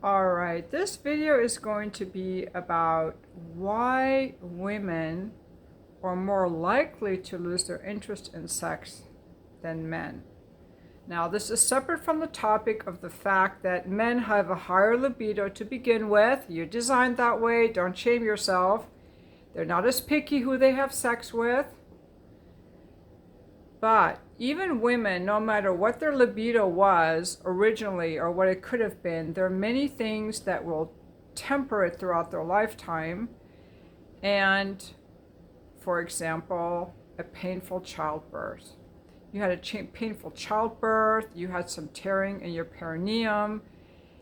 Alright, this video is going to be about why women are more likely to lose their interest in sex than men. Now, this is separate from the topic of the fact that men have a higher libido to begin with. You're designed that way, don't shame yourself. They're not as picky who they have sex with. But even women, no matter what their libido was originally or what it could have been, there are many things that will temper it throughout their lifetime. And, for example, a painful childbirth. You had a painful childbirth, you had some tearing in your perineum,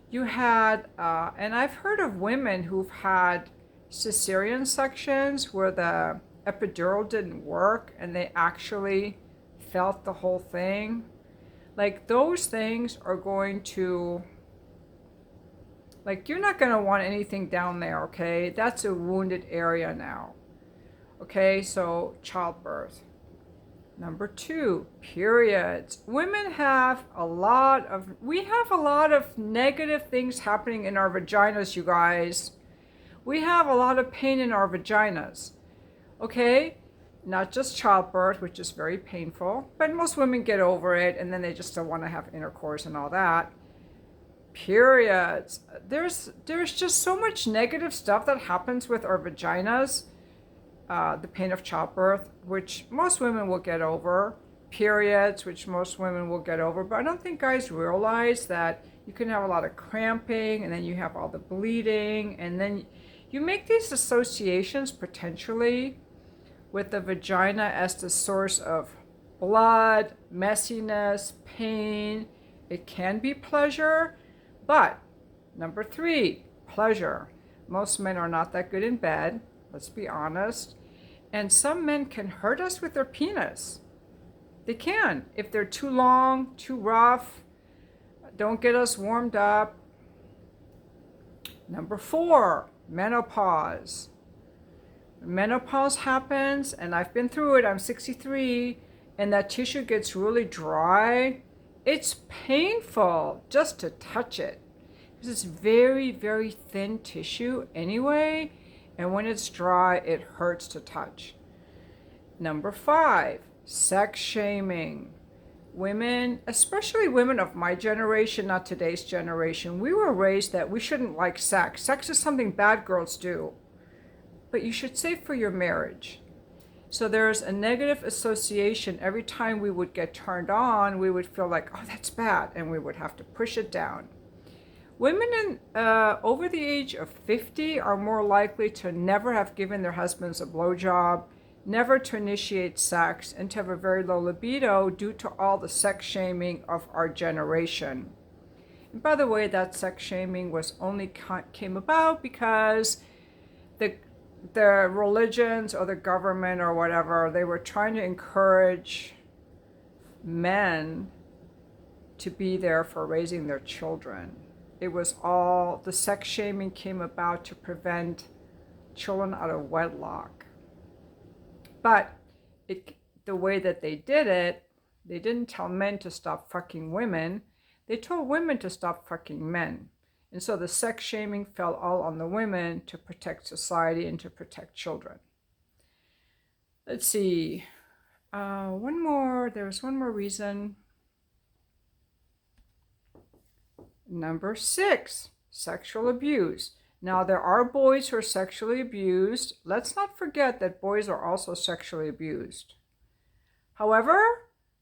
you had, and I've heard of women who've had cesarean sections where the epidural didn't work and they actually felt the whole thing. Like, those things are going to, like, you're not going to want anything down there, okay? That's a wounded area now. Okay, so childbirth. Number 2, periods. Women have we have a lot of negative things happening in our vaginas, you guys. We have a lot of pain in our vaginas, okay? Not just childbirth, which is very painful, but most women get over it and then they just don't want to have intercourse and all that. Periods. There's just so much negative stuff that happens with our vaginas. The pain of childbirth, which most women will get over. Periods, which most women will get over. But I don't think guys realize that you can have a lot of cramping and then you have all the bleeding and then you make these associations potentially with the vagina as the source of blood, messiness, pain. It can be pleasure, but number 3, pleasure. Most men are not that good in bed, let's be honest. And some men can hurt us with their penis. They can. If they're too long, too rough, don't get us warmed up. Number 4, menopause. Menopause happens, and I've been through it, I'm 63, and that tissue gets really dry. It's painful just to touch it, because it's very, very thin tissue anyway, and when it's dry, it hurts to touch. Number 5, sex shaming. Women, especially women of my generation, not today's generation, we were raised that we shouldn't like sex. Sex is something bad girls do, but you should save for your marriage. So there's a negative association. Every time we would get turned on, we would feel like, oh, that's bad, and we would have to push it down. Women over the age of 50 are more likely to never have given their husbands a blowjob, never to initiate sex, and to have a very low libido due to all the sex shaming of our generation. And by the way, that sex shaming was only came about because the religions or the government or whatever, they were trying to encourage men to be there for raising their children. It was all, the sex shaming came about to prevent children out of wedlock. But the way that they did it, they didn't tell men to stop fucking women. They told women to stop fucking men. And so the sex shaming fell all on the women to protect society and to protect children. Let's see. There's one more reason. Number 6, sexual abuse. Now, there are boys who are sexually abused. Let's not forget that boys are also sexually abused. However,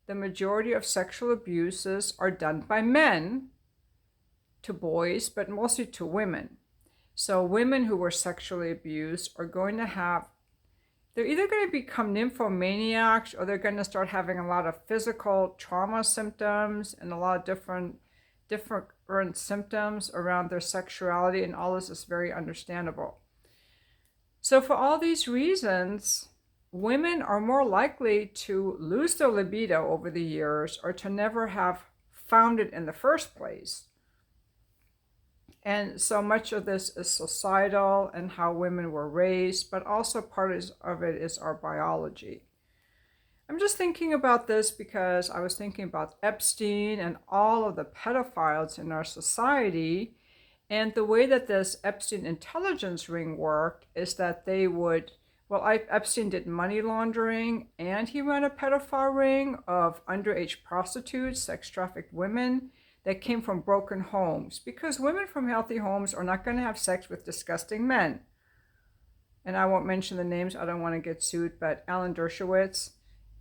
the majority of sexual abuses are done by men to boys, but mostly to women. So women who were sexually abused are going to have, they're either going to become nymphomaniacs or they're going to start having a lot of physical trauma symptoms and a lot of different symptoms around their sexuality, and all this is very understandable. So for all these reasons, women are more likely to lose their libido over the years or to never have found it in the first place. And so much of this is societal and how women were raised, but also part of it is our biology. I'm just thinking about this because I was thinking about Epstein and all of the pedophiles in our society, And the way that this Epstein intelligence ring worked is that they would, Epstein did money laundering, and he ran a pedophile ring of underage prostitutes, sex trafficked women that came from broken homes, because women from healthy homes are not going to have sex with disgusting men. And I won't mention the names, I don't want to get sued, but Alan Dershowitz,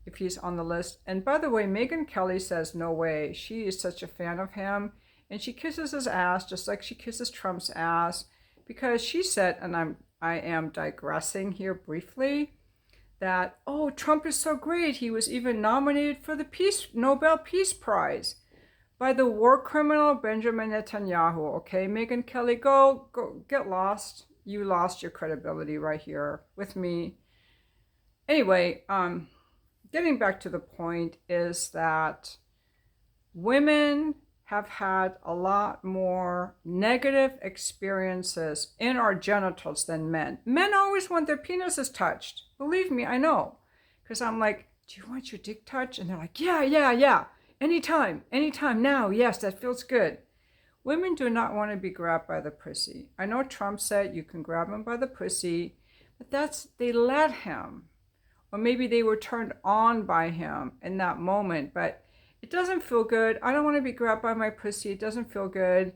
if he's on the list. And by the way, Megyn Kelly says no way. She is such a fan of him, and she kisses his ass just like she kisses Trump's ass, because she said, and I am digressing here briefly, that, oh, Trump is so great, he was even nominated for the Nobel Peace Prize by the war criminal Benjamin Netanyahu. Okay, Megyn Kelly, go get lost. You lost your credibility right here with me. Anyway, getting back to the point is that women have had a lot more negative experiences in our genitals than men. Men always want their penises touched. Believe me, I know. Because I'm like, do you want your dick touched? And they're like, yeah. Anytime, now, yes, that feels good. Women do not want to be grabbed by the pussy. I know Trump said you can grab him by the pussy, but they let him. Or maybe they were turned on by him in that moment, but it doesn't feel good. I don't want to be grabbed by my pussy. It doesn't feel good.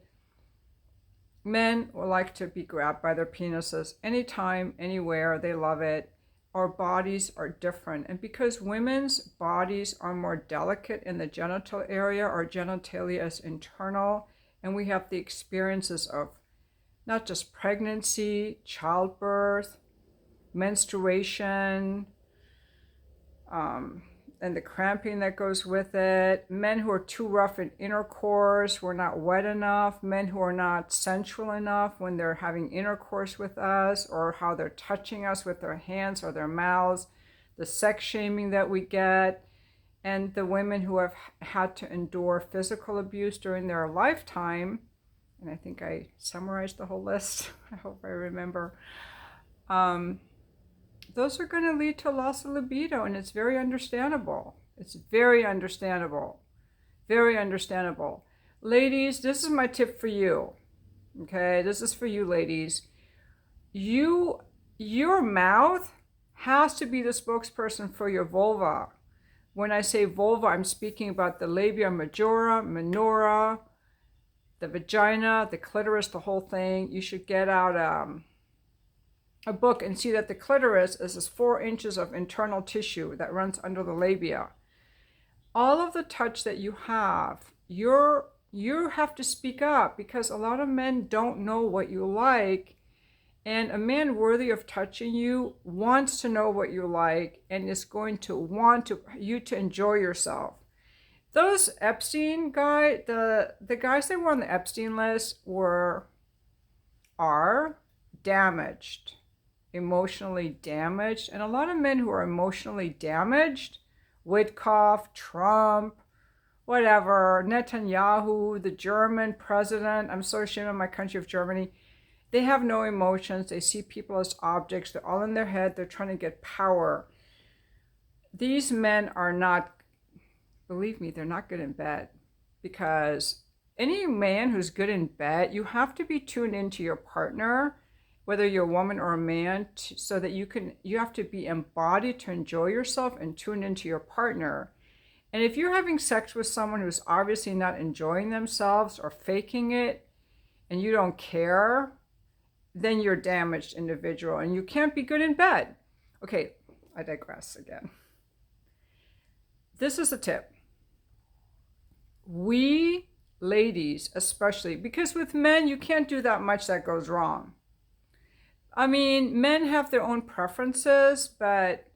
Men would like to be grabbed by their penises anytime, anywhere. They love it. Our bodies are different. And because women's bodies are more delicate in the genital area, our genitalia is internal, and we have the experiences of not just pregnancy, childbirth, menstruation, and the cramping that goes with it. Men who are too rough in intercourse, who are not wet enough, men who are not sensual enough when they're having intercourse with us, or how they're touching us with their hands or their mouths, the sex shaming that we get, and the women who have had to endure physical abuse during their lifetime. And I think I summarized the whole list. I hope I remember. Those are going to lead to loss of libido, and it's very understandable. It's very understandable. Very understandable. Ladies, this is my tip for you. Okay, this is for you ladies. Your mouth has to be the spokesperson for your vulva. When I say vulva, I'm speaking about the labia majora, minora, the vagina, the clitoris, the whole thing. You should get out a book and see that the clitoris is this 4 inches of internal tissue that runs under the labia. All of the touch that you have, you have to speak up, because a lot of men don't know what you like, and a man worthy of touching you wants to know what you like and is going to want you to enjoy yourself. Those Epstein guys, the guys that were on the Epstein list are damaged. Emotionally damaged. And a lot of men who are emotionally damaged, Witkoff, Trump, whatever, Netanyahu, the German president, I'm so ashamed of my country of Germany, they have no emotions. They see people as objects. They're all in their head. They're trying to get power. These men are not, believe me, they're not good in bed, because any man who's good in bed, you have to be tuned into your partner, whether you're a woman or a man, so that you have to be embodied to enjoy yourself and tune into your partner. And if you're having sex with someone who's obviously not enjoying themselves or faking it, and you don't care, then you're a damaged individual and you can't be good in bed. Okay, I digress again. This is a tip. We ladies especially, because with men you can't do that much that goes wrong. I mean, men have their own preferences, but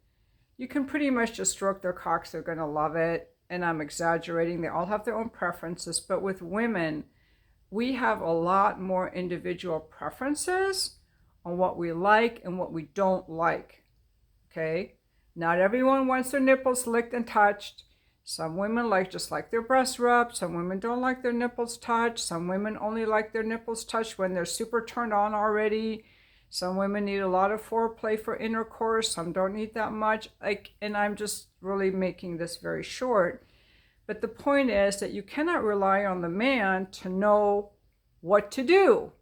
you can pretty much just stroke their cocks, they're going to love it. And I'm exaggerating, they all have their own preferences. But with women, we have a lot more individual preferences on what we like and what we don't like. Okay? Not everyone wants their nipples licked and touched. Some women just like their breasts rubbed. Some women don't like their nipples touched. Some women only like their nipples touched when they're super turned on already. Some women need a lot of foreplay for intercourse. Some don't need that much. And I'm just really making this very short. But the point is that you cannot rely on the man to know what to do.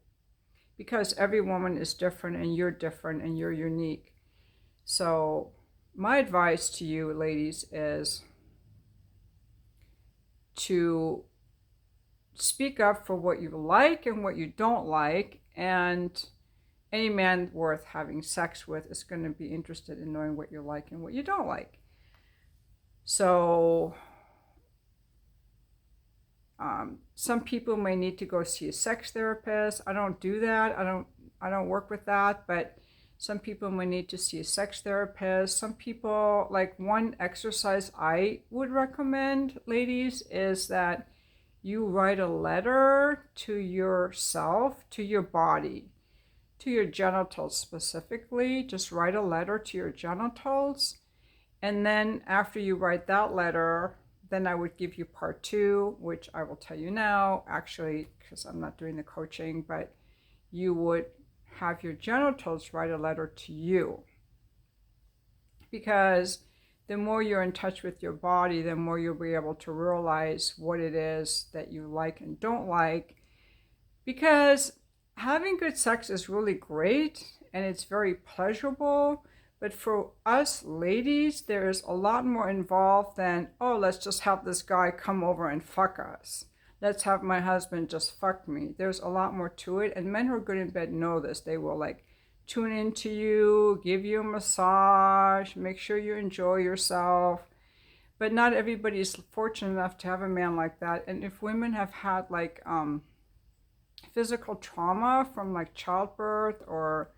because every woman is different and you're unique. So my advice to you ladies is to speak up for what you like and what you don't like, and any man worth having sex with is going to be interested in knowing what you like and what you don't like. So some people may need to go see a sex therapist. I don't do that. I don't work with that, but some people may need to see a sex therapist. Some people, like one exercise I would recommend, ladies, is that you write a letter to yourself, to your body, to your genitals specifically. Just write a letter to your genitals. And then after you write that letter, then I would give you part 2, which I will tell you now, actually, because I'm not doing the coaching, but you would have your genitals write a letter to you. Because the more you're in touch with your body, the more you'll be able to realize what it is that you like and don't like. Because having good sex is really great and it's very pleasurable. But for us ladies, there's a lot more involved than, oh, let's just have this guy come over and fuck us. Let's have my husband just fuck me. There's a lot more to it. And men who are good in bed know this. They will like tune into you, give you a massage, make sure you enjoy yourself. But not everybody is fortunate enough to have a man like that. And if women have had like physical trauma from like childbirth or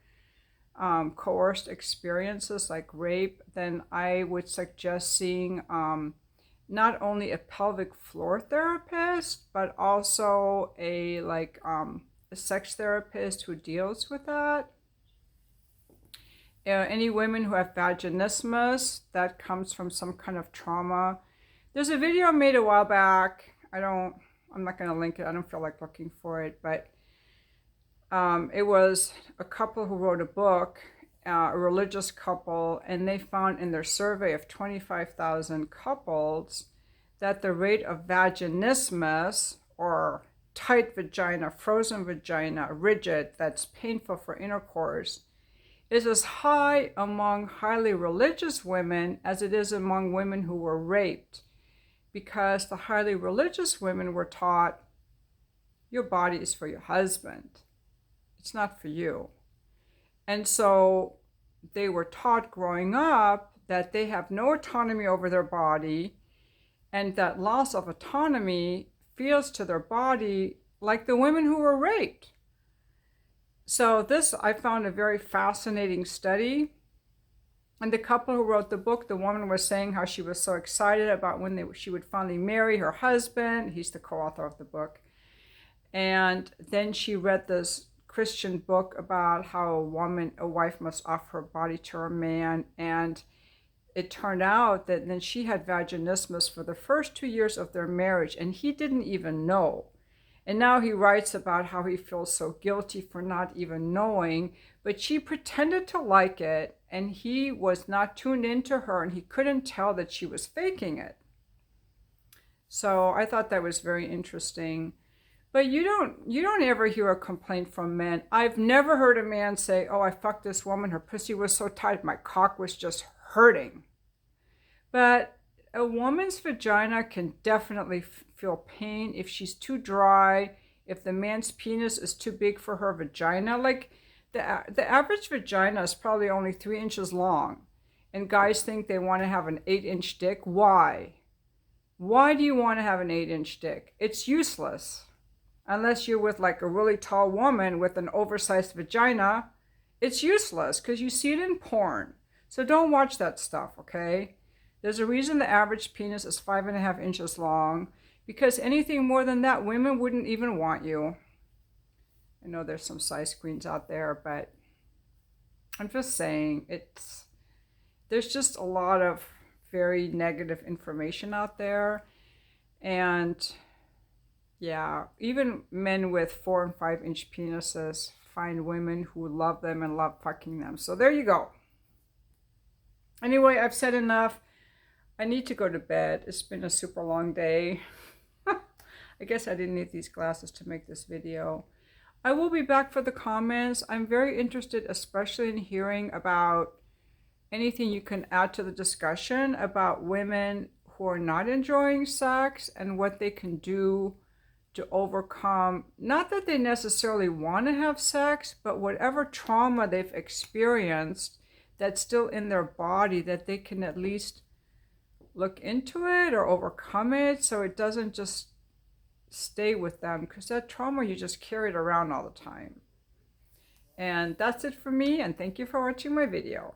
coerced experiences like rape, then I would suggest seeing not only a pelvic floor therapist, but also a sex therapist who deals with that. Any women who have vaginismus, that comes from some kind of trauma. There's a video I made a while back. I'm not going to link it. I don't feel like looking for it, but it was a couple who wrote a book, a religious couple, and they found in their survey of 25,000 couples that the rate of vaginismus, or tight vagina, frozen vagina, rigid, that's painful for intercourse, is as high among highly religious women as it is among women who were raped, because the highly religious women were taught, your body is for your husband. It's not for you. And so they were taught growing up that they have no autonomy over their body, and that loss of autonomy feels to their body like the women who were raped. So this I found a very fascinating study. And the couple who wrote the book, the woman was saying how she was so excited about when she would finally marry her husband. He's the co-author of the book. And then she read this Christian book about how a wife must offer her body to her man. And it turned out that then she had vaginismus for the first 2 years of their marriage, and he didn't even know. And now he writes about how he feels so guilty for not even knowing, but she pretended to like it, and he was not tuned into her, and he couldn't tell that she was faking it. So I thought that was very interesting. But you don't ever hear a complaint from men. I've never heard a man say, oh, I fucked this woman, her pussy was so tight, my cock was just hurting. But a woman's vagina can definitely feel pain if she's too dry, if the man's penis is too big for her vagina. Like the average vagina is probably only 3 inches long, and guys think they want to have an 8-inch dick. Why? Why do you want to have an 8-inch dick? It's useless. Unless you're with like a really tall woman with an oversized vagina, it's useless because you see it in porn. So don't watch that stuff, okay? There's a reason the average penis is 5.5 inches long, because anything more than that, women wouldn't even want you. I know there's some size queens out there, but I'm just saying there's just a lot of very negative information out there. And yeah, even men with 4 and 5 inch penises find women who love them and love fucking them. So there you go. Anyway, I've said enough. I need to go to bed. It's been a super long day. I guess I didn't need these glasses to make this video. I will be back for the comments. I'm very interested, especially in hearing about anything you can add to the discussion about women who are not enjoying sex and what they can do to overcome, not that they necessarily want to have sex, but whatever trauma they've experienced that's still in their body, that they can at least look into it or overcome it so it doesn't just stay with them, because that trauma, you just carry it around all the time. And that's it for me, and thank you for watching my video.